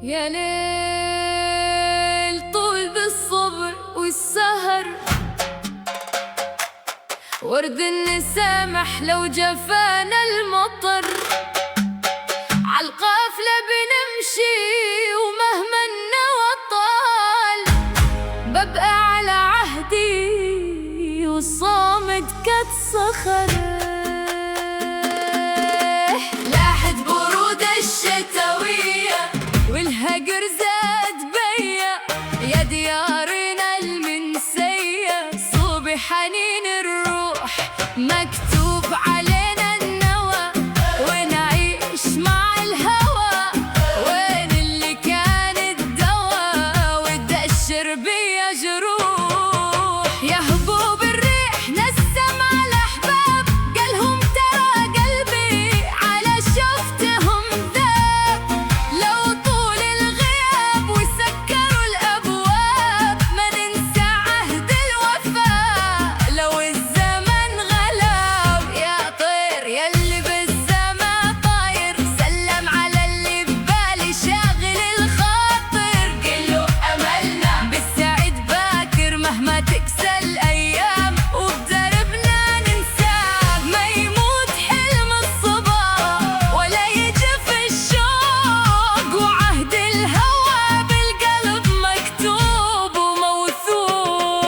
يا ليل طول بالصبر والسهر، ورد النسامح لو جفانا المطر، عالقافلة بنمشي ومهما النوى طال، ببقى على عهدي والصامد كالصخر. لاحت برود الشتوية والهجر زاد بيا، يا ديارنا المنسية صوب حنين الروح، مكتوب علينا النوى ونعيش مع الهوى، وين اللي كان الدوا وتدشر بيا جروح. يا هبوب الريح نسم على احباب، قالهم ترى قلبي على شفتهم ذاب، لو طول الغياب وسكروا الابواب، ما ننسى عهد الوفاء لو الزمن غلاب. يا طير يلي بالسما طاير، سلم على اللي ببالي شاغل الخاطر، كله املنا بالسعد باكر، مهما تكسى الايام وبدربنا ننساه، ما يموت حلم الصبا ولا يجف الشوق، وعهد الهوى بالقلب مكتوب وموثوق.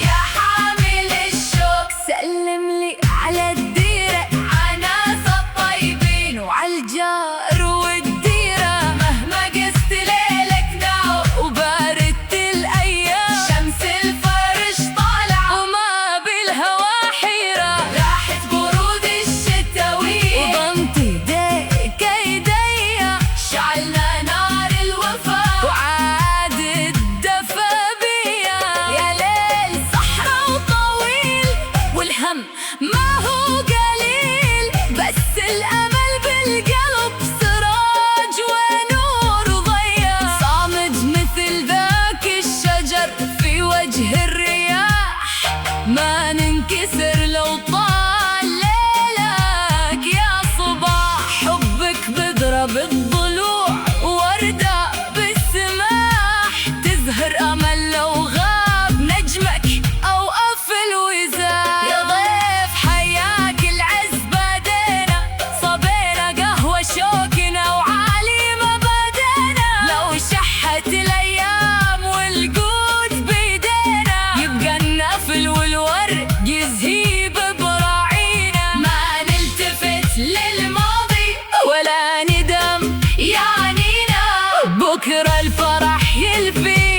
يا حامل الشوق سلم لي على الديرة، عالناس الطيبين وعالجار والديرة، مهما قست ليلك ناو وباردت الايام، شمس الفرش طالعة وما بالهوى حيرة، راحت برود الشتوية وضمت ايديك ايديا، شعلنا نار الوفا وعاد الدفا بيا. يا ليل صحرا وطويل والهم ما هو قليل، بس الامل بالقلب سراج ونور ضيا، صامد مثل ذاك الشجر في وجه الرياح، ما ننكسر لو طال ليلك يا صباح، حبك بذرة بالضلوع وردة بالسماح، تزهر امل لو غاب نجمك او قفل وزاح. يا ضيف حياك العز بادينا، صبينا قهوة شوقنا وعالي مبادئنا، لو شحت الايام والقوت بيدينا، يبقى النفل والورد يزهيب براعينا، ما نلتفت للماضي ولا ندم يعنينا، بكرة الفرح يلفي